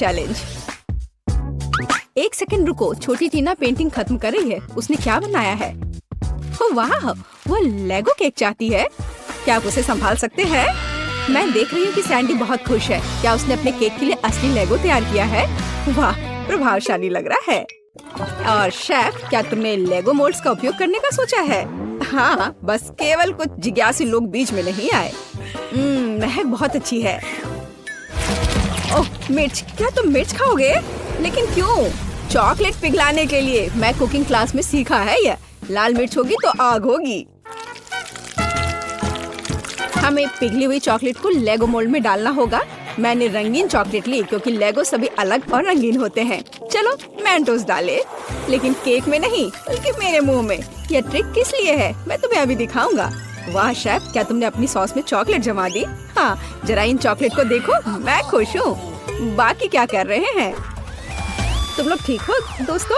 Challenge. एक second रुको, छोटी टीना पेंटिंग खत्म कर रही है। उसने क्या बनाया है? ओह वाह, वो लेगो केक चाहती है। क्या आप उसे संभाल सकते हैं? मैं देख रही हूँ कि सैंडी बहुत खुश है। क्या उसने अपने केक के लिए असली लेगो तैयार किया है? वाह, प्रभावशाली लग रहा है। और शेफ, क्या तुमने लेगो मोल्ड्स का उपयोग करने का सोचा है? हाँ, बस केवल कुछ जिज्ञासु लोग बीच में नहीं आए। महक बहुत अच्छी है। ओह मिर्च, क्या तुम मिर्च खाओगे? लेकिन क्यों? चॉकलेट पिघलाने के लिए। मैं कुकिंग क्लास में सीखा है यह। लाल मिर्च होगी तो आग होगी। हमें पिघली हुई चॉकलेट को लेगो मोल्ड में डालना होगा। मैंने रंगीन चॉकलेट ली क्योंकि लेगो सभी अलग और रंगीन होते हैं। चलो मेंटोस डाले, लेकिन केक में नहीं बल्कि मेरे मुंह में। यह ट्रिक किस लिए है मैं तुम्हें अभी दिखाऊंगा। वाह शेफ, क्या तुमने अपनी सॉस में चॉकलेट जमा दी? हाँ, जरा इन चॉकलेट को देखो, मैं खुश हूँ। बाकी क्या कर रहे हैं तुम लोग? ठीक हो दोस्तों?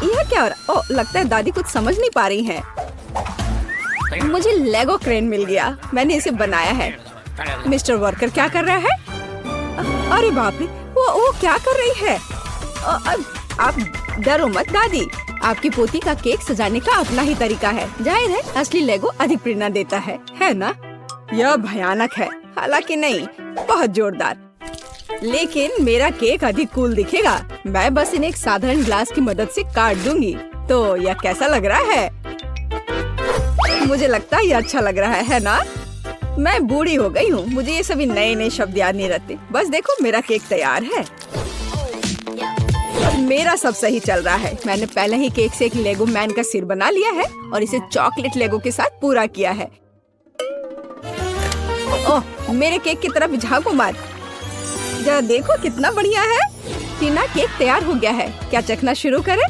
यह क्या हो रहा? ओह, लगता है दादी कुछ समझ नहीं पा रही हैं। मुझे लेगो क्रेन मिल गया। मैंने इसे बनाया है। मिस्टर वर्कर क्या कर रहा है? अरे बाप रे, वो क्या कर रही है? आप डरो मत दादी। आपकी पोती का केक सजाने का अपना ही तरीका है। जाहिर है असली लेगो अधिक प्रेरणा देता है ना? यह भयानक है, हालांकि नहीं, बहुत जोरदार। लेकिन मेरा केक अधिक कूल दिखेगा। मैं बस इन्हें एक साधारण ग्लास की मदद से काट दूंगी। तो यह कैसा लग रहा है? मुझे लगता है ये अच्छा लग रहा है ना? मैं बूढ़ी हो गई हूँ, मुझे ये सभी नए नए शब्द याद नहीं रहते। बस देखो, मेरा केक तैयार है। मेरा सब सही चल रहा है। मैंने पहले ही केक से एक लेगो मैन का सिर बना लिया है और इसे चॉकलेट लेगो के साथ पूरा किया है। ओह, मेरे केक की तरफ झांको मत। जरा देखो कितना बढ़िया है। टीना, केक तैयार हो गया है। क्या चखना शुरू करें?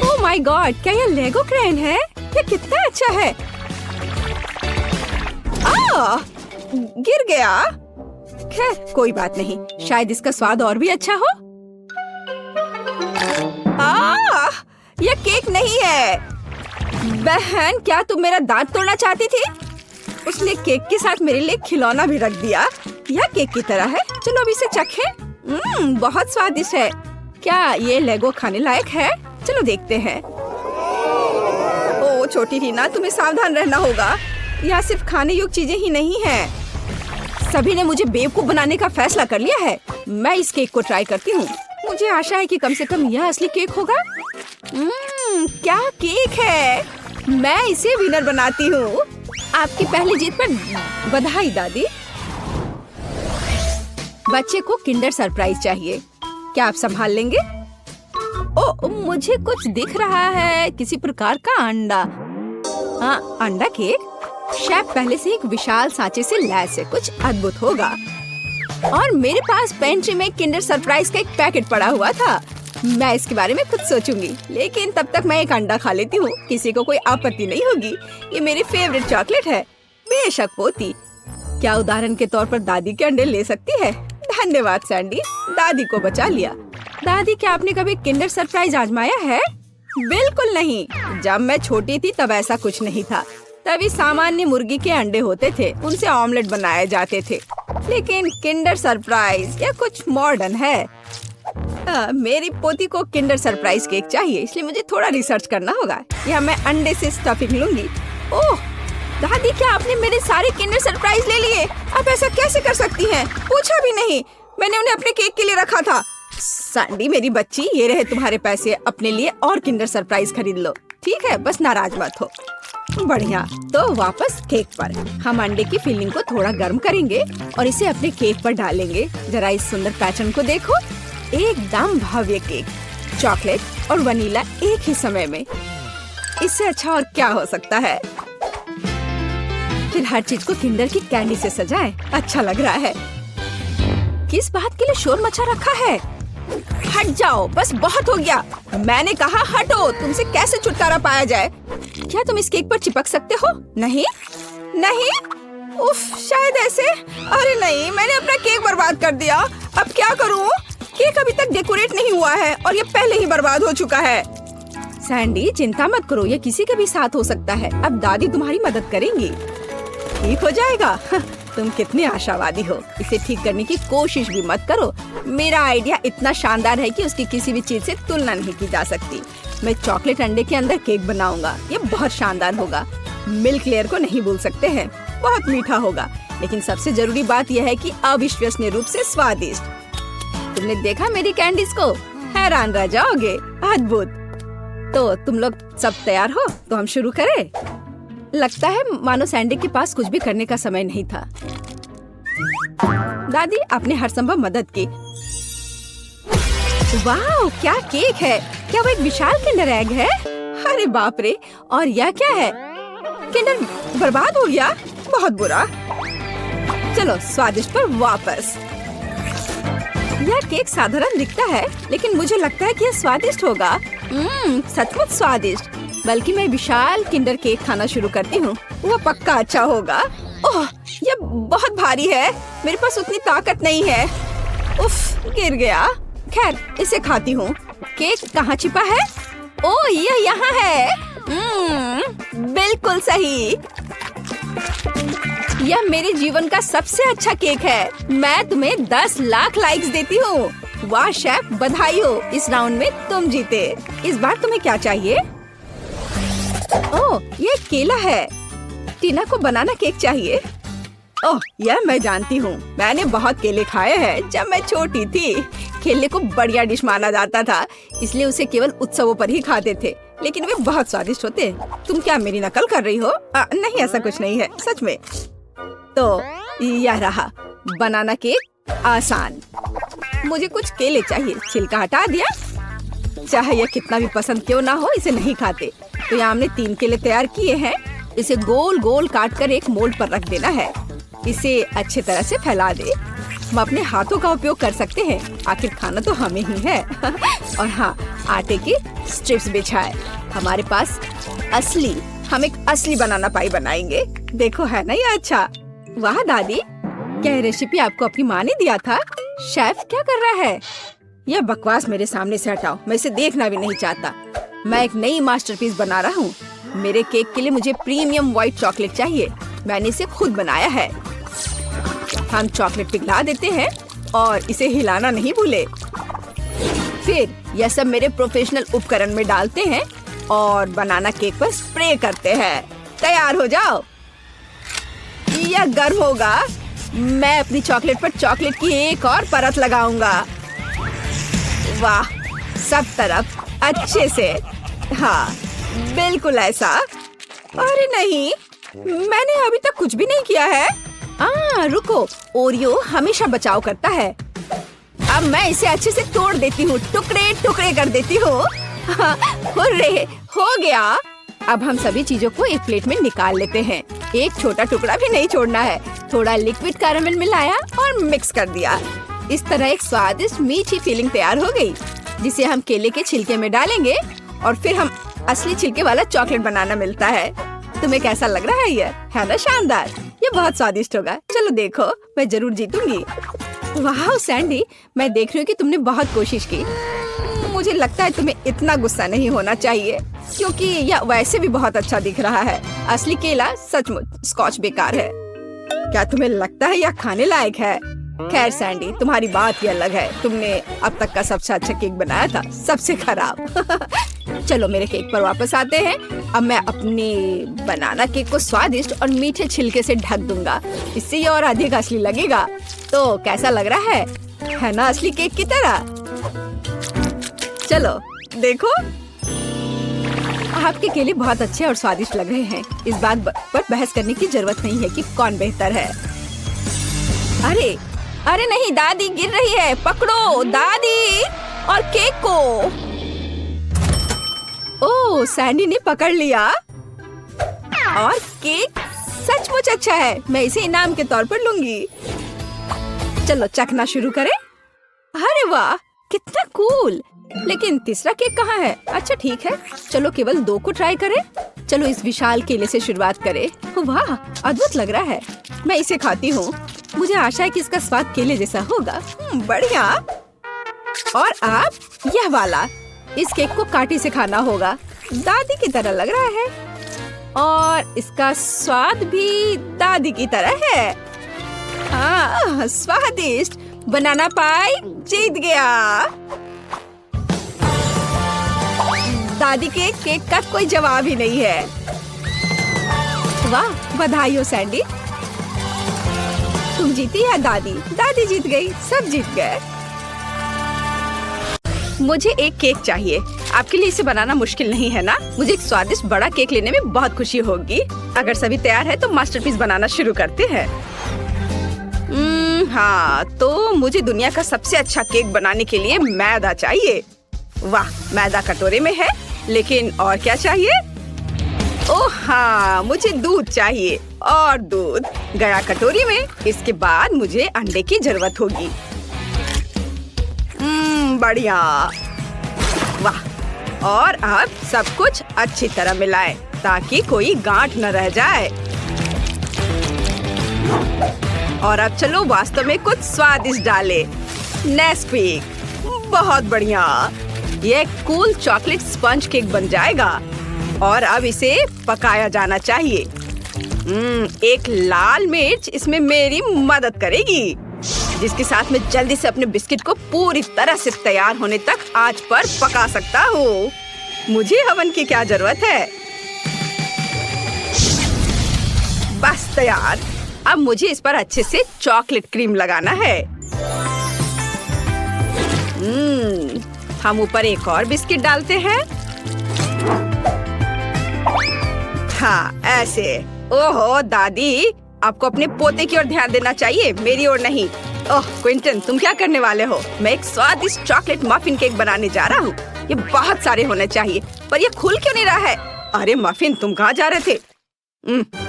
ओह माय गॉड, क्या यह लेगो क्रेन है? यह कितना अच्छा है। गिर गया। खैर कोई बात नहीं, शायद इसका स्वाद और भी अच्छा हो। यह केक नहीं है। बहन, क्या तुम मेरा दांत तोड़ना चाहती थी? उसने केक के साथ मेरे लिए खिलौना भी रख दिया। यह केक की तरह है। चलो अब इसे चखें। बहुत स्वादिष्ट है। क्या ये लेगो खाने लायक है? चलो देखते हैं। ओ छोटी टीना, तुम्हें सावधान रहना होगा। यहाँ सिर्फ खाने योग्य चीजें ही नहीं हैं। सभी ने मुझे बेवकूफ बनाने का फैसला कर लिया है। मैं इस केक को ट्राई करती हूँ। मुझे आशा है कि कम से कम यह असली केक होगा। क्या केक है! मैं इसे विनर बनाती हूँ। आपकी पहली जीत पर बधाई दादी। बच्चे को किंडर सरप्राइज चाहिए। क्या आप संभाल लेंगे? ओ, मुझे कुछ दिख रहा है, किसी प्रकार का अंडा। हाँ, अंडा केक। शेफ पहले से एक विशाल सांचे से लैस है। कुछ अद्भुत होगा। और मेरे पास पेंट्री में किंडर सरप्राइज का एक पैकेट पड़ा हुआ था। मैं इसके बारे में कुछ सोचूंगी, लेकिन तब तक मैं एक अंडा खा लेती हूँ। किसी को कोई आपत्ति नहीं होगी। ये मेरी फेवरेट चॉकलेट है। बेशक पोती। क्या उदाहरण के तौर पर दादी के अंडे ले सकती है? धन्यवाद सैंडी, दादी को बचा लिया। दादी, क्या आपने कभी किंडर सरप्राइज आजमाया है? बिल्कुल नहीं। जब मैं छोटी थी तब ऐसा कुछ नहीं था। तभी सामान्य मुर्गी के अंडे होते थे, उनसे ऑमलेट बनाए जाते थे। लेकिन किंडर सरप्राइज यह कुछ मॉडर्न है। मेरी पोती को किंडर सरप्राइज केक चाहिए, इसलिए मुझे थोड़ा रिसर्च करना होगा। यहाँ मैं अंडे से स्टफिंग लूंगी। ओह दादी, क्या आपने मेरे सारे किंडर सरप्राइज ले लिए? आप ऐसा कैसे कर सकती हैं? पूछा भी नहीं। मैंने उन्हें अपने केक के लिए रखा था। सैंडी मेरी बच्ची, ये रहे तुम्हारे पैसे। अपने लिए और किंडर सरप्राइज खरीद लो। ठीक है, बस नाराज मत हो। बढ़िया। तो वापस केक पर। हम अंडे की फिलिंग को थोड़ा गर्म करेंगे और इसे अपने केक पर डालेंगे। जरा इस सुंदर पैटर्न को देखो। एकदम भव्य केक, चॉकलेट और वनीला एक ही समय में। इससे अच्छा और क्या हो सकता है? फिर हर चीज को किंडर की कैंडी से सजाएं। अच्छा लग रहा है। किस बात के लिए शोर मचा रखा है? हट जाओ, बस बहुत हो गया। मैंने कहा हटो। तुमसे कैसे छुटकारा पाया जाए? क्या तुम इस केक पर चिपक सकते हो? नहीं नहीं। उफ, शायद ऐसे। अरे नहीं, मैंने अपना केक बर्बाद कर दिया। अब क्या करूं? केक अभी तक डेकोरेट नहीं हुआ है और ये पहले ही बर्बाद हो चुका है। सैंडी, चिंता मत करो, ये किसी के भी साथ हो सकता है। अब दादी तुम्हारी मदद करेंगी। ठीक हो जाएगा। तुम कितने आशावादी हो। इसे ठीक करने की कोशिश भी मत करो। मेरा आइडिया इतना शानदार है कि उसकी किसी भी चीज से तुलना नहीं की जा सकती। मैं चॉकलेट अंडे के अंदर केक बनाऊंगा। ये बहुत शानदार होगा। मिल्क लेयर को नहीं भूल सकते हैं। बहुत मीठा होगा, लेकिन सबसे जरूरी बात यह है कि अविश्वसनीय रूप से स्वादिष्ट। तुमने देखा मेरी कैंडीज को? हैरान रह जाओगे। अद्भुत। तो तुम लोग सब तैयार हो तो हम शुरू करें? लगता है मानो सैंडी के पास कुछ भी करने का समय नहीं था। दादी आपने हर संभव मदद की। वाह, क्या केक है! क्या वो एक विशाल किंडर एग है? अरे बाप रे! और यह क्या है? किंडर बर्बाद हो गया। बहुत बुरा। चलो स्वादिष्ट पर वापस। यह केक साधारण दिखता है, लेकिन मुझे लगता है कि यह स्वादिष्ट होगा। सचमुच स्वादिष्ट। बल्कि मैं विशाल किंडर केक खाना शुरू करती हूँ। वो पक्का अच्छा होगा। ओह, यह बहुत भारी है। मेरे पास उतनी ताकत नहीं है। उफ, गिर गया। खैर, इसे खाती हूँ। केक कहाँ छिपा है? ओह, यह यहाँ है। बिल्कुल सही। यह मेरे जीवन का सबसे अच्छा केक है। मैं तुम्हें 10 लाख लाइक्स देती हूँ। वाह शेफ, बधाई हो। इस राउंड में तुम जीते। इस बार तुम्हें क्या चाहिए? ओह, ये केला है। टीना को बनाना केक चाहिए। ओह, यह मैं जानती हूँ। मैंने बहुत केले खाए हैं जब मैं छोटी थी। केले को बढ़िया डिश माना जाता था, इसलिए उसे केवल उत्सवों पर ही खाते थे। लेकिन वे बहुत स्वादिष्ट होते। तुम क्या मेरी नकल कर रही हो? नहीं, ऐसा कुछ नहीं है, सच में। तो यह रहा बनाना केक। आसान। मुझे कुछ केले चाहिए। छिलका हटा दिया। चाहे यह कितना भी पसंद क्यों ना हो, इसे नहीं खाते। तो यहाँ हमने 3 केले तैयार किए हैं। इसे गोल गोल काट कर एक मोल्ड पर रख देना है। इसे अच्छी तरह से फैला दे। हम अपने हाथों का उपयोग कर सकते हैं, आखिर खाना तो हमें ही है। और हाँ, आटे की स्ट्रिप्स बिछाए। हमारे पास हम एक असली बनाना पाई बनाएंगे। देखो, है ना ये अच्छा? वाह दादी, क्या ये रेसिपी आपको अपनी माँ ने दिया था? शेफ क्या कर रहा है? यह बकवास मेरे सामने से हटाओ। मैं इसे देखना भी नहीं चाहता। मैं एक नई मास्टरपीस बना रहा हूँ। मेरे केक के लिए मुझे प्रीमियम व्हाइट चॉकलेट चाहिए। मैंने इसे खुद बनाया है। हम चॉकलेट पिघला देते हैं और इसे हिलाना नहीं भूले। फिर यह सब मेरे प्रोफेशनल उपकरण में डालते हैं और बनाना केक पर स्प्रे करते हैं। तैयार हो जाओ। यह गर्म होगा। मैं अपनी चॉकलेट पर चॉकलेट की एक और परत लगाऊंगा। वाह, सब तरफ अच्छे से। हाँ, बिल्कुल ऐसा। अरे नहीं, मैंने अभी तक कुछ भी नहीं किया है। रुको, ओरियो हमेशा बचाव करता है। अब मैं इसे अच्छे से तोड़ देती हूँ, टुकड़े टुकड़े कर देती हूँ। हुर्रे, हो गया। अब हम सभी चीजों को एक प्लेट में निकाल लेते हैं। एक छोटा टुकड़ा भी नहीं छोड़ना है। थोड़ा लिक्विड कैरामेल मिलाया और मिक्स कर दिया। इस तरह एक स्वादिष्ट मीठी फीलिंग तैयार हो गई, जिसे हम केले के छिलके में डालेंगे और फिर हम असली छिलके वाला चॉकलेट बनाना मिलता है। तुम्हें कैसा लग रहा है? यह है ना शानदार? ये बहुत स्वादिष्ट होगा। चलो देखो, मैं जरूर जीतूंगी। वाह सैंडी, मैं देख रही हूँ कि तुमने बहुत कोशिश की। मुझे लगता है तुम्हें इतना गुस्सा नहीं होना चाहिए, क्योंकि यह वैसे भी बहुत अच्छा दिख रहा है। असली केला सचमुच स्कॉच बेकार है। क्या तुम्हें लगता है यह खाने लायक है? खैर सैंडी, तुम्हारी बात ही अलग है। तुमने अब तक का सबसे अच्छा केक बनाया था, सबसे खराब। चलो मेरे केक पर वापस आते हैं। अब मैं अपने बनाना केक को स्वादिष्ट और मीठे छिलके से ढक दूंगा। इससे ये और अधिक असली लगेगा। तो कैसा लग रहा है ना असली केक की तरह? चलो देखो, आपके केले बहुत अच्छे और स्वादिष्ट लग रहे हैं। इस बात पर बहस करने की जरूरत नहीं है कि कौन बेहतर है। अरे नहीं, दादी गिर रही है। पकड़ो दादी और केक को। ओह, सैंडी ने पकड़ लिया और केक सचमुच अच्छा है। मैं इसे इनाम के तौर पर लूंगी। चलो चखना शुरू करें। अरे वाह, कितना कूल। लेकिन तीसरा केक कहाँ है? अच्छा ठीक है, चलो केवल 2 को ट्राई करें। चलो इस विशाल केले से शुरुआत करें। वाह, अद्भुत लग रहा है। मैं इसे खाती हूँ। मुझे आशा है कि इसका स्वाद केले जैसा होगा। बढ़िया। और आप यह वाला, इस केक को कांटे से खाना होगा। दादी की तरह लग रहा है और इसका स्वाद भी दादी की तरह है। स्वादिष्ट। बनाना पाई जीत गया। दादी के केक का कोई जवाब ही नहीं है। वाह, बधाई हो सैंडी, तुम जीती या दादी? दादी जीत गई, सब जीत गए। मुझे एक केक चाहिए। आपके लिए इसे बनाना मुश्किल नहीं है ना? मुझे एक स्वादिष्ट बड़ा केक लेने में बहुत खुशी होगी। अगर सभी तैयार है तो मास्टरपीस बनाना शुरू करते हैं। हाँ, तो मुझे दुनिया का सबसे अच्छा केक बनाने के लिए मैदा चाहिए। वाह, मैदा कटोरे में है, लेकिन और क्या चाहिए? ओह हाँ, मुझे दूध चाहिए और दूध गया कटोरी में। इसके बाद मुझे अंडे की जरूरत होगी। बढ़िया। वाह, और अब सब कुछ अच्छी तरह मिलाएं ताकि कोई गांठ न रह जाए। और अब चलो वास्तव में कुछ स्वादिष्ट डालें। नेस्क्विक, बहुत बढ़िया। ये कूल चॉकलेट स्पंज केक बन जाएगा। और अब इसे पकाया जाना चाहिए। एक लाल मिर्च इसमें मेरी मदद करेगी, जिसके साथ मैं जल्दी से अपने बिस्किट को पूरी तरह से तैयार होने तक आंच पर पका सकता हूँ। मुझे हवन की क्या जरूरत है? बस तैयार। अब मुझे इस पर अच्छे से चॉकलेट क्रीम लगाना है। हम ऊपर एक और बिस्किट डालते हैं। हाँ, ऐसे। ओहो दादी, आपको अपने पोते की ओर ध्यान देना चाहिए, मेरी ओर नहीं। ओह क्विंटन, तुम क्या करने वाले हो? मैं एक स्वादिष्ट चॉकलेट मफिन केक बनाने जा रहा हूँ। ये बहुत सारे होने चाहिए, पर ये खुल क्यों नहीं रहा है? अरे मफिन, तुम कहाँ जा रहे थे?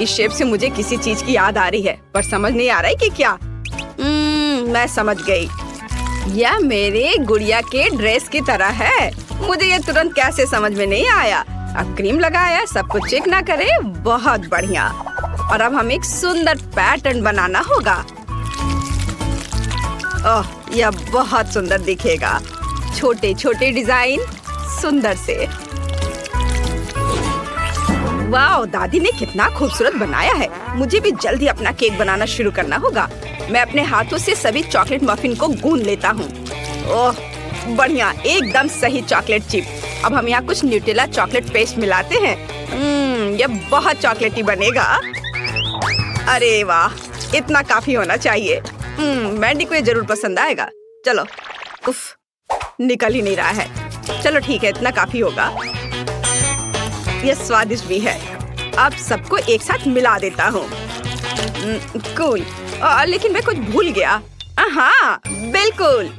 इस शेप से मुझे किसी चीज की याद आ रही है, पर समझ नहीं आ रहा है कि क्या। मैं समझ गई। यह मेरे गुड़िया के ड्रेस की तरह है। मुझे ये तुरंत कैसे समझ में नहीं आया। अब क्रीम लगाया, सब कुछ चेक ना करे। बहुत बढ़िया। और अब हमें एक सुंदर पैटर्न बनाना होगा। ओह, यह बहुत सुंदर दिखेगा। छोटे छोटे डिजाइन, सुंदर से। वाह, दादी ने कितना खूबसूरत बनाया है। मुझे भी जल्दी अपना केक बनाना शुरू करना होगा। मैं अपने हाथों से सभी चॉकलेट मफिन को गूंद लेता हूँ। ओह बढ़िया, एकदम सही चॉकलेट चिप। अब हम यहाँ कुछ न्यूटेला चॉकलेट पेस्ट मिलाते हैं। ये बहुत चॉकलेटी बनेगा। अरे वाह, इतना काफी होना चाहिए। मैंडी को ये जरूर पसंद आएगा। चलो, उफ, निकल ही नहीं रहा है। चलो ठीक है, इतना काफी होगा। यह स्वादिष्ट भी है। अब सबको एक साथ मिला देता हूँ। कूल। लेकिन मैं कुछ भूल गया। हाँ बिल्कुल,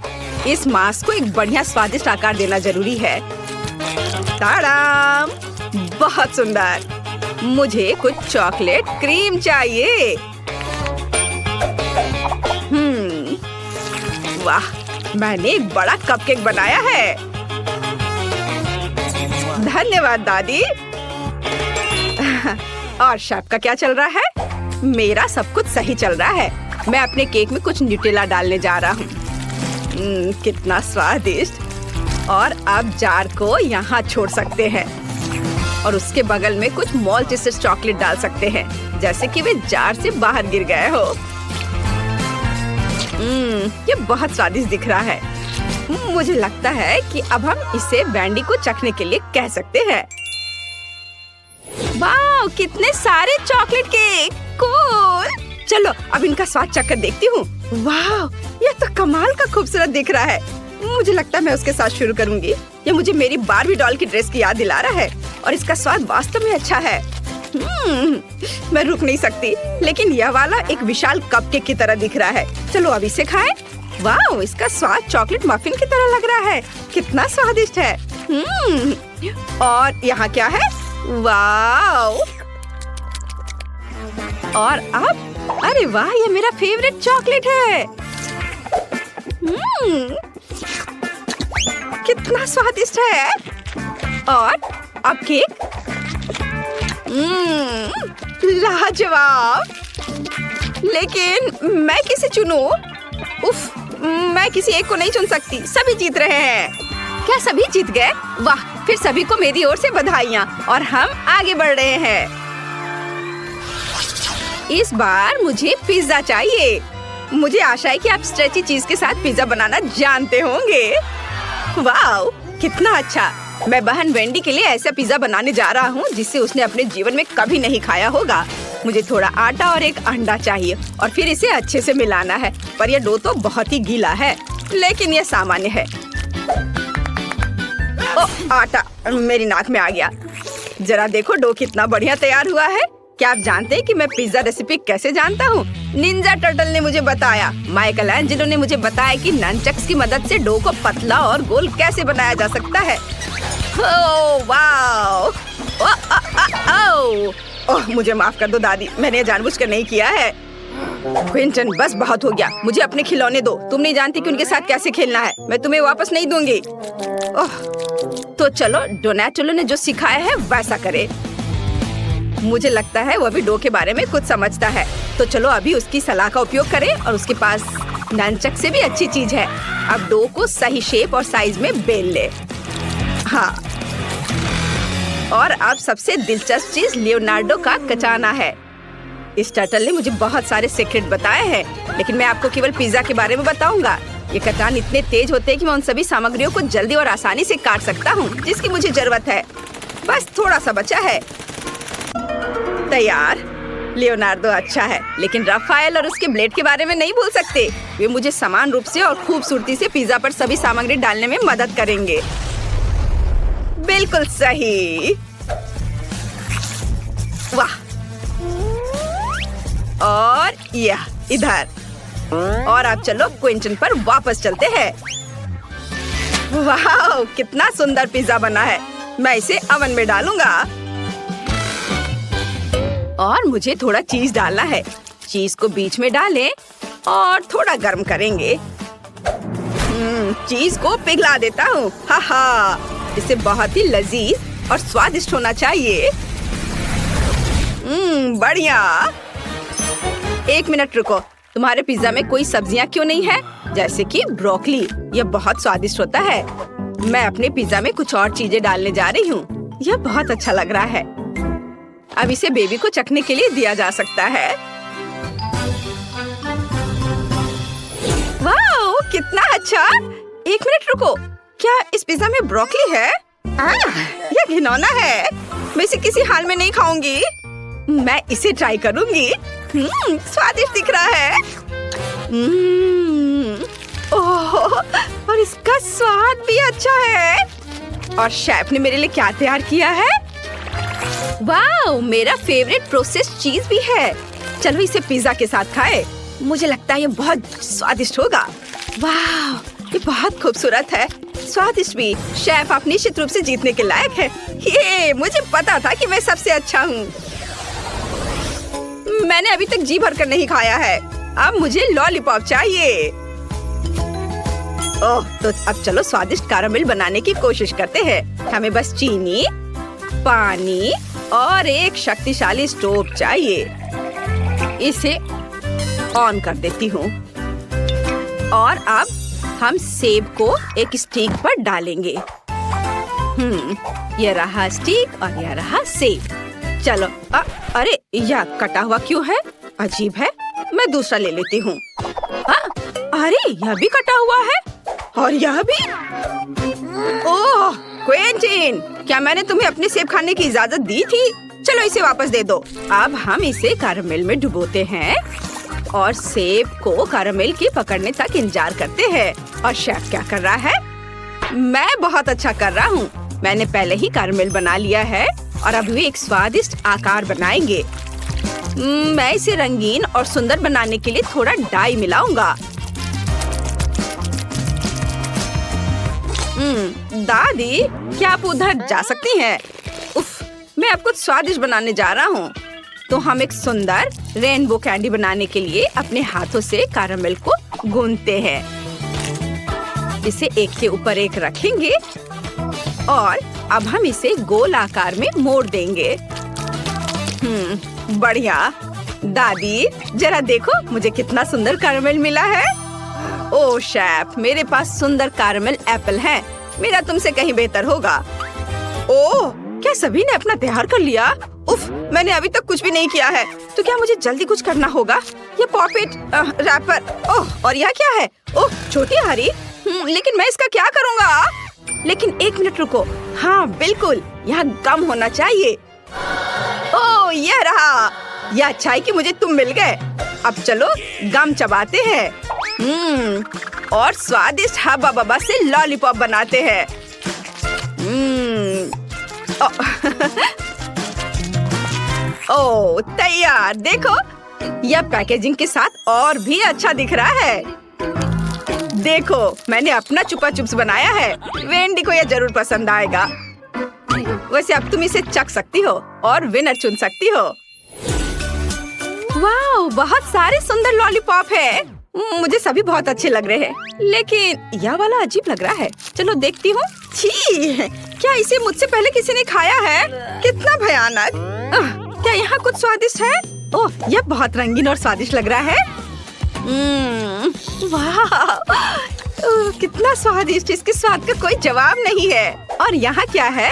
इस मास्क को एक बढ़िया स्वादिष्ट आकार देना जरूरी है। ताड़ाम, बहुत सुंदर। मुझे कुछ चॉकलेट क्रीम चाहिए। वाह, मैंने एक बड़ा कपकेक बनाया है। धन्यवाद दादी। और शेफ का क्या चल रहा है? मेरा सब कुछ सही चल रहा है। मैं अपने केक में कुछ न्यूटेला डालने जा रहा हूँ। कितना स्वादिष्ट। और अब जार को यहाँ छोड़ सकते हैं और उसके बगल में कुछ मॉल्टेसेस चॉकलेट डाल सकते हैं, जैसे कि वे जार से बाहर गिर गए हो। ये बहुत स्वादिष्ट दिख रहा है। मुझे लगता है कि अब हम इसे बैंडी को चखने के लिए कह सकते हैं। वाह, कितने सारे चॉकलेट केक, कूल। चलो अब इनका स्वाद चखकर देखती हूँ। वाह, ये तो कमाल का खूबसूरत दिख रहा है। मुझे लगता है मैं उसके साथ शुरू करूंगी। ये मुझे मेरी बार्बी डॉल की ड्रेस की याद दिला रहा है और इसका स्वाद वास्तव में अच्छा है। मैं रुक नहीं सकती, लेकिन यह वाला एक विशाल कपकेक की तरह दिख रहा है। चलो अब इसे खाएं। वाह, इसका स्वाद चॉकलेट मफिन की तरह लग रहा है। कितना स्वादिष्ट है। और यहाँ क्या है? वाह। और अब, अरे वाह, ये मेरा फेवरेट चॉकलेट है। कितना स्वादिष्ट है। और अब केक, लाजवाब। लेकिन मैं किसे चुनूं? उफ, मैं किसी एक को नहीं चुन सकती। सभी जीत रहे हैं। क्या सभी जीत गए? वाह, फिर सभी को मेरी ओर से बधाइयाँ। और हम आगे बढ़ रहे हैं। इस बार मुझे पिज्जा चाहिए। मुझे आशा है कि आप स्ट्रेची चीज के साथ पिज्जा बनाना जानते होंगे। वाह, कितना अच्छा। मैं बहन वेंडी के लिए ऐसा पिज्जा बनाने जा रहा हूँ जिसे उसने अपने जीवन में कभी नहीं खाया होगा। मुझे थोड़ा आटा और एक अंडा चाहिए और फिर इसे अच्छे से मिलाना है। पर यह डो तो बहुत ही गीला है, लेकिन यह सामान्य है। ओह, आटा मेरी नाक में आ गया। जरा देखो डो कितना बढ़िया तैयार हुआ है। क्या आप जानते हैं कि मैं पिज्जा रेसिपी कैसे जानता हूँ? निंजा टर्टल ने मुझे बताया। माइकल एंजेलो ने मुझे बताया कि ननचक्स की मदद से डो को पतला और गोल कैसे बनाया जा सकता है। Oh wow! ओह, मुझे माफ कर दो दादी, मैंने ये जानबूझकर नहीं किया है। क्विंटन, बस बहुत हो गया। मुझे अपने खिलौने दो। तुम नहीं जानती कि उनके साथ कैसे खेलना है। मैं तुम्हें वापस नहीं दूंगी। ओह, तो चलो डोनाटेलो ने जो सिखाया है वैसा करे। मुझे लगता है वो भी डो के बारे में कुछ समझता है। तो चलो अभी उसकी सलाह का उपयोग करें और उसके पास ननचक से भी अच्छी चीज है। अब डो को सही शेप और साइज में बेल ले। हाँ, और अब सबसे दिलचस्प चीज लियोनार्डो का कचाना है। इस टर्टल ने मुझे बहुत सारे सीक्रेट बताए हैं, लेकिन मैं आपको केवल पिज्जा के बारे में बताऊंगा। ये कटान इतने तेज होते हैं कि मैं उन सभी सामग्रियों को जल्दी और आसानी से काट सकता हूँ जिसकी मुझे जरूरत है। बस थोड़ा सा बचा है। तैयार। लियोनार्डो अच्छा है, लेकिन राफेल और उसके ब्लेड के बारे में नहीं भूल सकते। वे मुझे समान रूप से और खूबसूरती से पिज्जा पर सभी सामग्री डालने में मदद करेंगे। बिल्कुल सही। वाह, और यह इधर। और अब चलो क्विंटन पर वापस चलते हैं। वाह, कितना सुंदर पिज्जा बना है। मैं इसे ओवन में डालूंगा और मुझे थोड़ा चीज डालना है। चीज को बीच में डालें और थोड़ा गर्म करेंगे। चीज को पिघला देता हूँ। हा, इसे बहुत ही लजीज और स्वादिष्ट होना चाहिए। बढ़िया। एक मिनट रुको, तुम्हारे पिज्जा में कोई सब्जियां क्यों नहीं है? जैसे कि ब्रोकली। यह बहुत स्वादिष्ट होता है। मैं अपने पिज्जा में कुछ और चीजें डालने जा रही हूँ। यह बहुत अच्छा लग रहा है। अब इसे बेबी को चखने के लिए दिया जा सकता है। वाह, कितना अच्छा। एक मिनट रुको, क्या इस पिज्जा में ब्रोकली है? यह घिनौना है। मैं इसे किसी हाल में नहीं खाऊंगी। मैं इसे ट्राई करूंगी। स्वादिष्ट दिख रहा है। ओह, और इसका स्वाद भी अच्छा है। और शेफ ने मेरे लिए क्या तैयार किया है? वाह, मेरा फेवरेट प्रोसेस्ड चीज भी है। चलो इसे पिज्जा के साथ खाएं। मुझे लगता है ये बहुत स्वादिष्ट होगा। वाह, ये बहुत खूबसूरत है, स्वादिष्ट भी। शेफ, आप निश्चित रूप से जीतने के लायक है। ये मुझे पता था कि मैं सबसे अच्छा हूँ। मैंने अभी तक जी भरकर नहीं खाया है। अब मुझे लॉलीपॉप चाहिए। ओह, तो अब चलो स्वादिष्ट कैरामेल बनाने की कोशिश करते हैं। हमें बस चीनी, पानी और एक शक्तिशाली स्टोव चाहिए। इसे ऑन कर देती हूँ। और अब हम सेब को एक स्टिक पर डालेंगे। यह रहा स्टिक और यह रहा सेब। चलो, अरे यह कटा हुआ क्यों है? अजीब है। मैं दूसरा ले लेती हूँ। अरे यह भी कटा हुआ है और यह भी। ओह क्विंटीन, क्या मैंने तुम्हें अपने सेब खाने की इजाजत दी थी? चलो इसे वापस दे दो। अब हम इसे कैरामेल में डुबोते हैं और सेब को कैरामेल के पकड़ने तक इंतजार करते हैं। और शेफ क्या कर रहा है? मैं बहुत अच्छा कर रहा हूँ। मैंने पहले ही कैरामेल बना लिया है और अब वे एक स्वादिष्ट आकार बनाएंगे। मैं इसे रंगीन और सुंदर बनाने के लिए थोड़ा डाई मिलाऊंगा। दादी, क्या आप उधर जा सकती हैं? उफ, मैं अब कुछ स्वादिष्ट बनाने जा रहा हूँ। तो हम एक सुंदर रेनबो कैंडी बनाने के लिए अपने हाथों से कैरामेल को गूंथते हैं। इसे एक के ऊपर एक रखेंगे और अब हम इसे गोल आकार में मोड़ देंगे। बढ़िया। दादी, जरा देखो मुझे कितना सुंदर कैरामेल मिला है। ओह शेफ, मेरे पास सुंदर कैरामेल एप्पल है। मेरा तुमसे कहीं बेहतर होगा। ओह, क्या सभी ने अपना तैयार कर लिया? उफ, मैंने अभी तक कुछ भी नहीं किया है। तो क्या मुझे जल्दी कुछ करना होगा? ये पॉपेट रैपर, ओह, और यह क्या है? ओह, छोटी हरी। लेकिन मैं इसका क्या करूँगा? लेकिन एक मिनट रुको। हाँ बिल्कुल, यह गम होना चाहिए। ओह, यह रहा। यह अच्छा है कि मुझे तुम मिल गए। अब चलो गम चबाते हैं। और स्वादिष्ट हब्बा बब्बा से लॉलीपॉप बनाते हैं। ओह, तैयार। देखो, यह पैकेजिंग के साथ और भी अच्छा दिख रहा है। देखो, मैंने अपना चुपा चुप्स बनाया है। वेंडी को यह जरूर पसंद आएगा। वैसे अब तुम इसे चख सकती हो और विनर चुन सकती हो। वाह, बहुत सारे सुंदर लॉलीपॉप है। मुझे सभी बहुत अच्छे लग रहे हैं, लेकिन यह वाला अजीब लग रहा है। चलो देखती हूँ। छी, क्या इसे मुझसे पहले किसी ने खाया है? कितना भयानक। क्या यहाँ कुछ स्वादिष्ट है? ओह, यह बहुत रंगीन और स्वादिष्ट लग रहा है। वाह, कितना स्वादिष्ट। इसके स्वाद का कोई जवाब नहीं है। और यहाँ क्या है?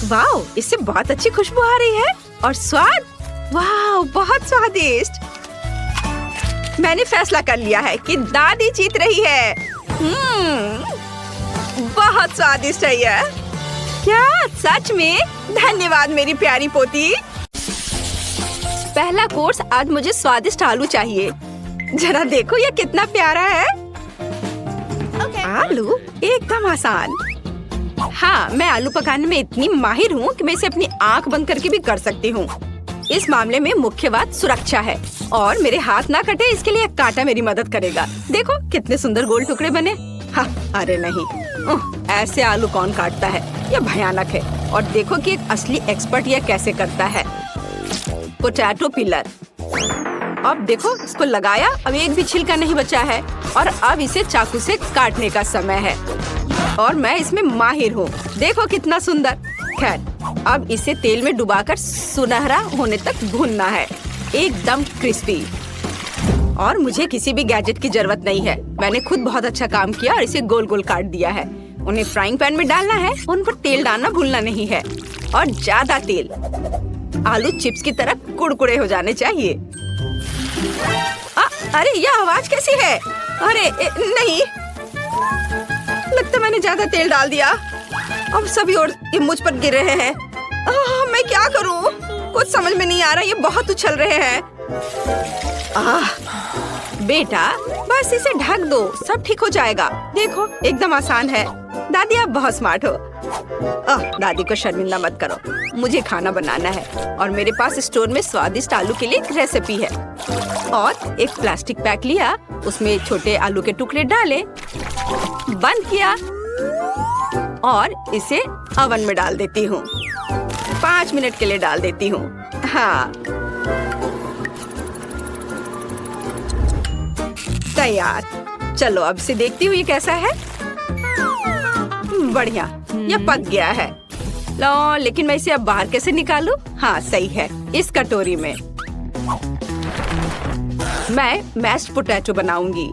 वाह, इससे बहुत अच्छी खुशबू आ रही है। और स्वाद, वाह, बहुत स्वादिष्ट। मैंने फैसला कर लिया है कि दादी जीत रही है। बहुत स्वादिष्ट है यह। क्या सच में? धन्यवाद मेरी प्यारी पोती। पहला कोर्स, आज मुझे स्वादिष्ट आलू चाहिए। जरा देखो यह कितना प्यारा है। आलू एकदम आसान। हाँ, मैं आलू पकाने में इतनी माहिर हूँ कि मैं इसे अपनी आंख बंद करके भी कर सकती हूँ। इस मामले में मुख्य बात सुरक्षा है और मेरे हाथ ना कटे, इसके लिए कांटा मेरी मदद करेगा। देखो कितने सुंदर गोल टुकड़े बने। हाँ, अरे नहीं, ऐसे आलू कौन काटता है? यह भयानक है। और देखो कि एक असली एक्सपर्ट यह कैसे करता है। Potato pillar. अब देखो, इसको लगाया, अब एक भी छिलका नहीं बचा है। और अब इसे चाकू से काटने का समय है। और मैं इसमें माहिर हूँ। देखो कितना सुंदर। खैर, अब इसे तेल में डुबाकर सुनहरा होने तक भूनना है, एकदम क्रिस्पी। और मुझे किसी भी गैजेट की जरूरत नहीं है। मैंने खुद बहुत अच्छा काम किया और इसे गोल गोल काट दिया है। उन्हें फ्राइंग पैन में डालना है। उन पर तेल डालना भूलना नहीं है, और ज्यादा तेल। आलू चिप्स की तरह कुड़कुड़े हो जाने चाहिए। अरे यह आवाज कैसी है? अरे नहीं, लगता मैंने ज्यादा तेल डाल दिया। अब सभी और ये मुझ पर गिर रहे हैं। मैं क्या करूं? कुछ समझ में नहीं आ रहा। ये बहुत उछल रहे हैं। बेटा, बस इसे ढक दो, सब ठीक हो जाएगा। देखो, एकदम आसान है। दादी, आप बहुत स्मार्ट हो। दादी को शर्मिंदा मत करो। मुझे खाना बनाना है और मेरे पास स्टोर में स्वादिष्ट आलू के लिए एक रेसिपी है। और एक प्लास्टिक पैक लिया, उसमें छोटे आलू के टुकड़े डाले, बंद किया और इसे ओवन में डाल देती हूँ। 5 मिनट के लिए डाल देती हूँ। हाँ, तैयार। चलो अब इसे देखती हूँ ये कैसा है। बढ़िया, यह पक गया है। लो, लेकिन मैं इसे अब बाहर कैसे निकालूं? हाँ, सही है, इस कटोरी में। मैं मैश्ड पोटैटो बनाऊंगी।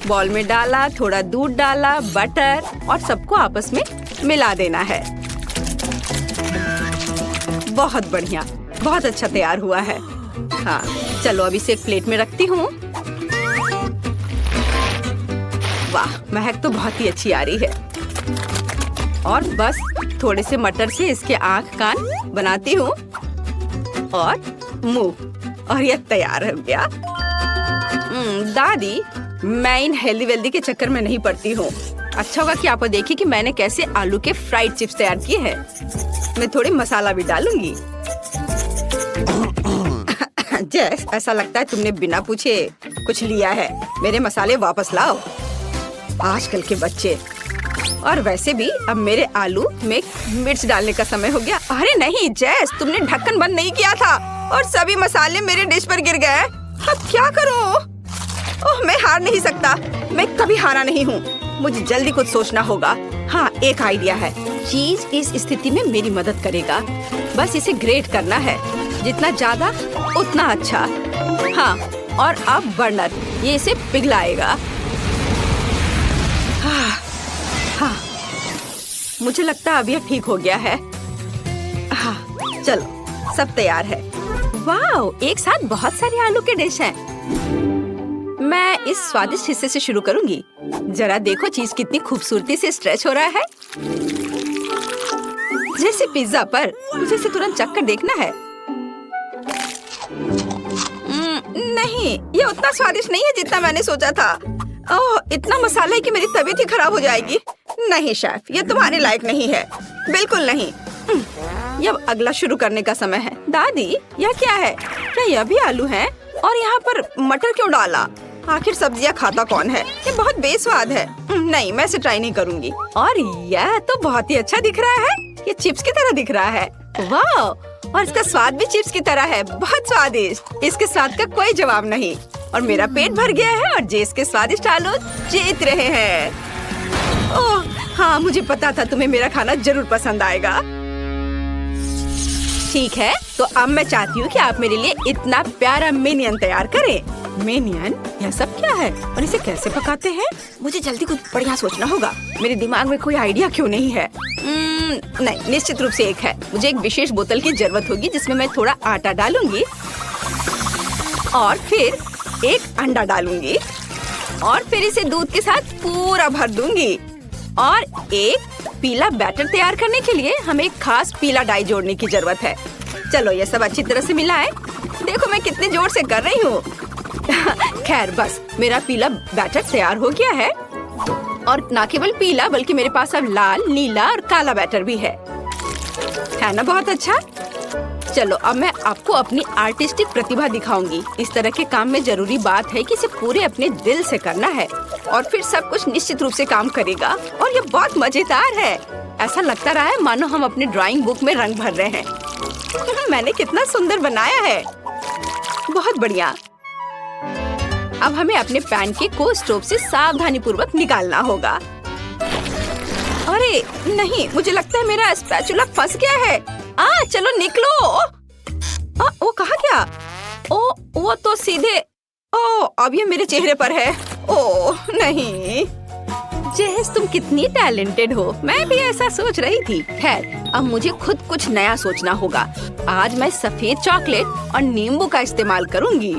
बॉल में डाला, थोड़ा दूध डाला, बटर, और सबको आपस में मिला देना है। बहुत बढ़िया, बहुत अच्छा तैयार हुआ है। हाँ, चलो अब इसे एक प्लेट में रखती हूँ। वाह, महक तो बहुत ही अच्छी आ रही है। और बस थोड़े से मटर से इसके आँख कान बनाती हूँ और मुंह, और यह तैयार है गया। दादी, मैं इन हेल्दी वेल्दी के चक्कर में नहीं पड़ती हूँ। अच्छा होगा कि आप देखिए कि मैंने कैसे आलू के फ्राइड चिप्स तैयार किए हैं। मैं थोड़ी मसाला भी डालूंगी। जैस, ऐसा लगता है तुमने बिना पूछे कुछ लिया है। मेरे मसाले वापस लाओ। आजकल के बच्चे। और वैसे भी अब मेरे आलू में मिर्च डालने का समय हो गया। अरे नहीं जैस, तुमने ढक्कन बंद नहीं किया था और सभी मसाले मेरे डिश पर गिर गए। अब क्या करूं? ओह, मैं हार नहीं सकता। मैं कभी हारा नहीं हूँ। मुझे जल्दी कुछ सोचना होगा। हाँ, एक आइडिया है। चीज इस स्थिति में मेरी मदद करेगा। बस इसे ग्रेट करना है, जितना ज्यादा उतना अच्छा। हाँ, और अब बर्नर, ये इसे पिघलाएगा। हाँ, मुझे लगता है अब यह ठीक हो गया है। हाँ, चलो सब तैयार है। वाओ, एक साथ बहुत सारे आलू के डिश हैं। मैं इस स्वादिष्ट हिस्से से शुरू करूंगी। जरा देखो चीज कितनी खूबसूरती से स्ट्रेच हो रहा है, जैसे पिज्जा पर। मुझे इसे तुरंत चख कर देखना है। नहीं, ये उतना स्वादिष्ट नहीं है जितना मैंने सोचा था। ओह, इतना मसाला है कि मेरी तबीयत ही खराब हो जाएगी। नहीं शेफ, ये तुम्हारे लायक नहीं है, बिल्कुल नहीं। अब अगला शुरू करने का समय है। दादी, यह क्या है? क्या यह भी आलू है? और यहाँ पर मटर क्यों डाला? आखिर सब्जियाँ खाता कौन है? ये बहुत बेस्वाद है। नहीं, मैं इसे ट्राई नहीं करूँगी। और यह तो बहुत ही अच्छा दिख रहा है। ये चिप्स की तरह दिख रहा है। वाह, और इसका स्वाद भी चिप्स की तरह है, बहुत स्वादिष्ट। इसके स्वाद का कोई जवाब नहीं। और मेरा पेट भर गया है और जेस के स्वादिष्ट आलू जीत रहे हैं। ओह हाँ, मुझे पता था तुम्हें मेरा खाना जरूर पसंद आएगा। ठीक है, तो अब मैं चाहती हूँ कि आप मेरे लिए इतना प्यारा मिनियन तैयार करें। मिनियन? यह सब क्या है और इसे कैसे पकाते हैं? मुझे जल्दी कुछ बढ़िया सोचना होगा। मेरे दिमाग में कोई आइडिया क्यों नहीं है? नहीं, निश्चित रूप से एक है। मुझे एक विशेष बोतल की जरूरत होगी जिसमें मैं थोड़ा आटा डालूंगी और फिर एक अंडा डालूंगी और फिर इसे दूध के साथ पूरा भर दूंगी। और एक पीला बैटर तैयार करने के लिए हमें एक खास पीला डाई जोड़ने की जरूरत है। चलो ये सब अच्छी तरह से मिलाएं। देखो मैं कितने जोर से कर रही हूँ। खैर बस, मेरा पीला बैटर तैयार हो गया है। और न केवल पीला बल्कि मेरे पास अब लाल, नीला और काला बैटर भी है ना? बहुत अच्छा। चलो अब मैं आपको अपनी आर्टिस्टिक प्रतिभा दिखाऊंगी। इस तरह के काम में जरूरी बात है कि इसे पूरे अपने दिल से करना है और फिर सब कुछ निश्चित रूप से काम करेगा। और ये बहुत मजेदार है। ऐसा लगता रहा है मानो हम अपने ड्राइंग बुक में रंग भर रहे हैं। मैंने कितना सुंदर बनाया है, बहुत बढ़िया। अब हमें अपने पैनकेक को स्टोव से सावधानी पूर्वक निकालना होगा। अरे नहीं, मुझे लगता है मेरा स्पैचुला फंस गया है। चलो निकलो। वो कहाँ गया? वो तो सीधे। अब ये मेरे चेहरे पर है। नहीं। जेस, तुम कितनी टैलेंटेड हो। मैं भी ऐसा सोच रही थी। खैर, अब मुझे खुद कुछ नया सोचना होगा। आज मैं सफेद चॉकलेट और नींबू का इस्तेमाल करूँगी।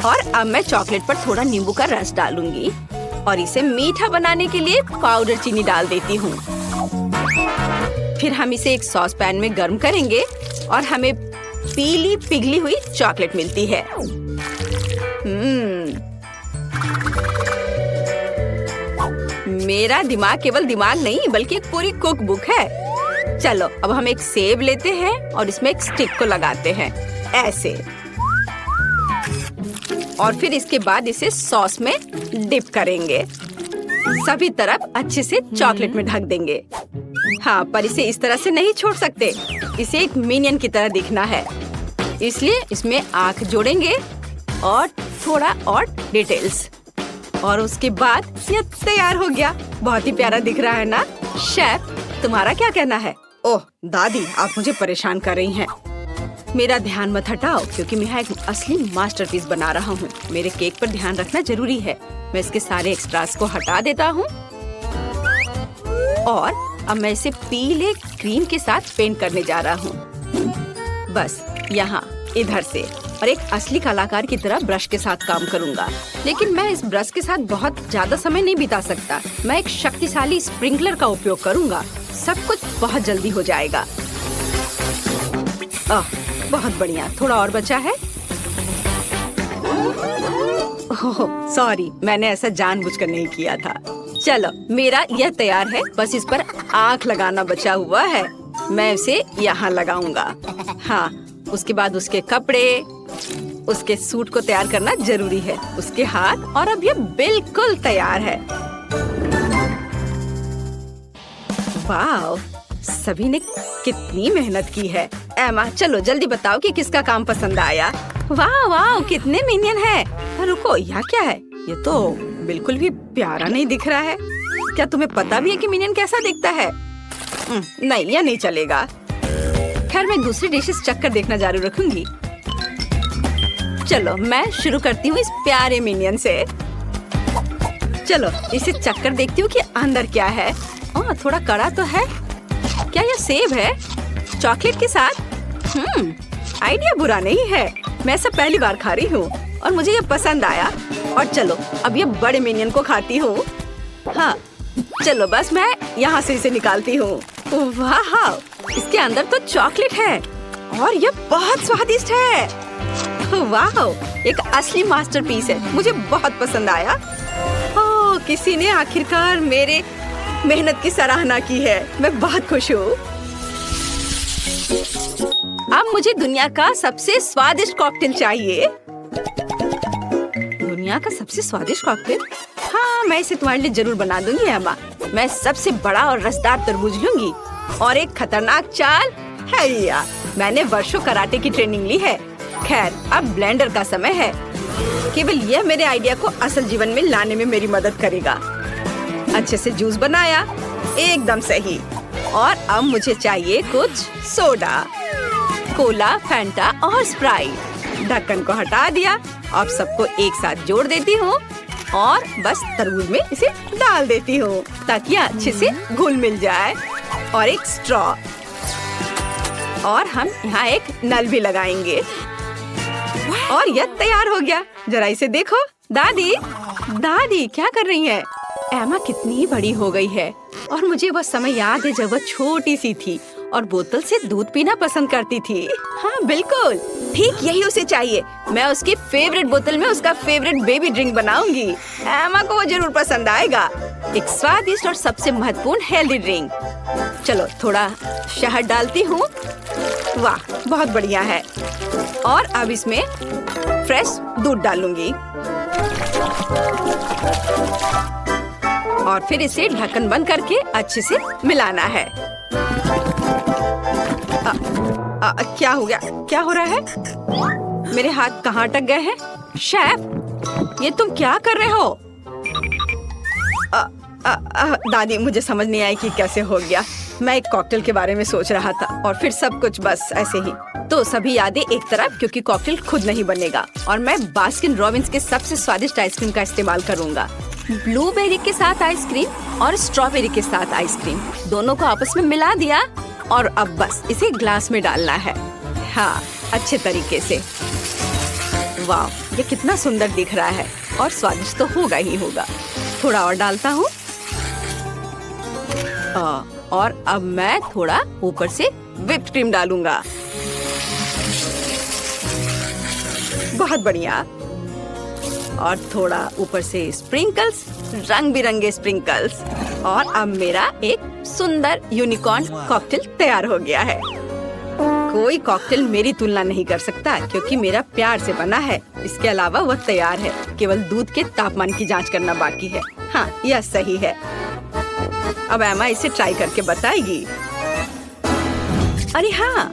और अब मैं चॉकलेट पर थोड़ा नींबू का रस डालूंगी और इसे मीठा बनाने के लिए पाउडर चीनी डाल देती हूँ। फिर हम इसे एक सॉस पैन में गर्म करेंगे और हमें पीली पिघली हुई चॉकलेट मिलती है। मेरा दिमाग केवल दिमाग नहीं बल्कि एक पूरी कुक बुक है। चलो अब हम एक सेब लेते हैं और इसमें एक स्टिक को लगाते हैं ऐसे। और फिर इसके बाद इसे सॉस में डिप करेंगे। सभी तरफ अच्छे से चॉकलेट में ढक देंगे। हाँ, पर इसे इस तरह से नहीं छोड़ सकते। इसे एक मिनियन की तरह दिखना है, इसलिए इसमें आँख जोड़ेंगे और थोड़ा और डिटेल्स। और उसके बाद ये तैयार हो गया। बहुत ही प्यारा दिख रहा है ना? शेफ, तुम्हारा क्या कहना है? ओह दादी, आप मुझे परेशान कर रही हैं। मेरा ध्यान मत हटाओ क्योंकि मैं एक असली मास्टरपीस बना रहा हूँ। मेरे केक पर ध्यान रखना जरूरी है। मैं इसके सारे एक्स्ट्रास को हटा देता हूँ और अब मैं इसे पीले क्रीम के साथ पेंट करने जा रहा हूँ। बस यहाँ इधर से। और एक असली कलाकार की तरह ब्रश के साथ काम करूँगा। लेकिन मैं इस ब्रश के साथ बहुत ज्यादा समय नहीं बिता सकता। मैं एक शक्तिशाली स्प्रिंकलर का उपयोग करूँगा। सब कुछ बहुत जल्दी हो जाएगा। बहुत बढ़िया। थोड़ा और बचा है। सॉरी, मैंने ऐसा जानबूझकर नहीं किया था। चलो मेरा यह तैयार है। बस इस पर आँख लगाना बचा हुआ है। मैं इसे यहाँ लगाऊंगा। हाँ, उसके बाद उसके कपड़े, उसके सूट को तैयार करना जरूरी है। उसके हाथ। और अब यह बिल्कुल तैयार है। वाह, सभी ने कितनी मेहनत की है। एमा, चलो जल्दी बताओ कि किसका काम पसंद आया। वाह वाह, कितने मिनियन है। रुको, यह क्या है? ये तो बिल्कुल भी प्यारा नहीं दिख रहा है। क्या तुम्हें पता भी है कि मिनियन कैसा दिखता है? नहीं, यह नहीं चलेगा। खैर, मैं दूसरी डिशेस चक्कर देखना जारी रखूंगी। चलो मैं शुरू करती हूँ इस प्यारे मिनियन से। चलो इसे चक्कर देखती हूँ कि अंदर क्या है। थोड़ा कड़ा तो है। क्या यह सेब है चॉकलेट के साथ? आइडिया बुरा नहीं है। मैं सब पहली बार खा रही हूँ और मुझे ये पसंद आया। और चलो अब ये बड़े मिनियन को खाती हूँ। हाँ चलो बस मैं यहाँ से इसे निकालती हूँ। वाह, इसके अंदर तो चॉकलेट है और ये बहुत स्वादिष्ट है। वाह, एक असली मास्टरपीस है। मुझे बहुत पसंद आया। ओह, किसी ने आखिरकार मेरे मेहनत की सराहना की है। मैं बहुत खुश हूँ। अब मुझे दुनिया का सबसे स्वादिष्ट कॉकटेल चाहिए। दुनिया का सबसे स्वादिष्ट कॉकटेल? हाँ, मैं इसे तुम्हारे लिए जरूर बना दूंगी एमा। मैं सबसे बड़ा और रसदार तरबूज लूंगी और एक खतरनाक चाल है। या मैंने वर्षों कराटे की ट्रेनिंग ली है। खैर, अब ब्लेंडर का समय है। केवल यह मेरे आइडिया को असल जीवन में लाने में मेरी मदद करेगा। अच्छे से जूस बनाया, एकदम सही। और अब मुझे चाहिए कुछ सोडा, कोला, फैंटा और स्प्राइट। ढक्कन को हटा दिया। अब सबको एक साथ जोड़ देती हूँ और बस तरबूज में इसे डाल देती हूँ ताकि अच्छे से घुल मिल जाए। और एक स्ट्रॉ, और हम यहाँ एक नल भी लगाएंगे और यह तैयार हो गया। जरा इसे देखो। दादी, दादी क्या कर रही है? एमा कितनी बड़ी हो गई है और मुझे वह समय याद है जब वह छोटी सी थी और बोतल से दूध पीना पसंद करती थी। हाँ बिल्कुल, ठीक यही उसे चाहिए। मैं उसकी फेवरेट बोतल में उसका फेवरेट बेबी ड्रिंक बनाऊंगी। एमा को वो जरूर पसंद आएगा। एक स्वादिष्ट और सबसे महत्वपूर्ण हेल्दी ड्रिंक। चलो थोड़ा शहद डालती हूँ। वाह, बहुत बढ़िया है। और अब इसमें फ्रेश दूध डालूंगी और फिर इसे ढक्कन बंद करके अच्छे से मिलाना है। क्या हो गया? क्या हो रहा है? मेरे हाथ कहाँ अटक गए हैं? शेफ, ये तुम क्या कर रहे हो? दादी, मुझे समझ नहीं आई कि कैसे हो गया। मैं एक कॉकटेल के बारे में सोच रहा था और फिर सब कुछ बस ऐसे ही। तो सभी यादें एक तरफ, क्योंकि कॉकटेल खुद नहीं बनेगा और मैं बास्किन रॉबिन्स के सबसे स्वादिष्ट आइसक्रीम का इस्तेमाल करूंगा। ब्लूबेरी के साथ आइसक्रीम और स्ट्रॉबेरी के साथ आइसक्रीम, दोनों को आपस में मिला दिया और अब बस इसे ग्लास में डालना है। हाँ, अच्छे तरीके से। वाह, ये कितना सुंदर दिख रहा है और स्वादिष्ट तो होगा ही होगा। थोड़ा और डालता हूँ और अब मैं थोड़ा ऊपर से व्हिप्ड क्रीम डालूंगा। बहुत बढ़िया। और थोड़ा ऊपर से स्प्रिंकल्स, रंग बिरंगे स्प्रिंकल्स। और अब मेरा एक सुंदर यूनिकॉर्न कॉकटेल तैयार हो गया है। कोई कॉकटेल मेरी तुलना नहीं कर सकता क्योंकि मेरा प्यार से बना है। इसके अलावा वह तैयार है, केवल दूध के तापमान की जांच करना बाकी है। हाँ, यह सही है। अब एमा इसे ट्राई करके बताएगी। अरे हाँ,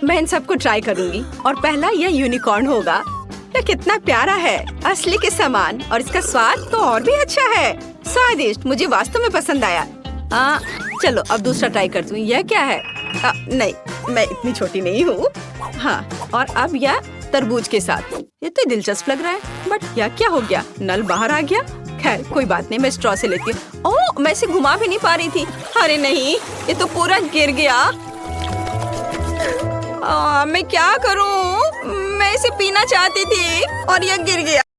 मैं इन सबको ट्राई करूंगी और पहला यह यूनिकॉर्न होगा। यह कितना प्यारा है, असली के समान, और इसका स्वाद तो और भी अच्छा है। स्वादिष्ट, मुझे वास्तव में पसंद आया। चलो अब दूसरा ट्राई करती हूँ। यह क्या है? नहीं, मैं इतनी छोटी नहीं हूँ। हाँ, और अब यह तरबूज के साथ। ये तो दिलचस्प लग रहा है, बट यह क्या हो गया? नल बाहर आ गया। खैर कोई बात नहीं, मैं स्ट्रॉ से लेती हूँ। ओह, मैं इसे घुमा भी नहीं पा रही थी। अरे नहीं, ये तो पूरा गिर गया। मैं क्या करूँ? मैं इसे पीना चाहती थी और यह गिर गया।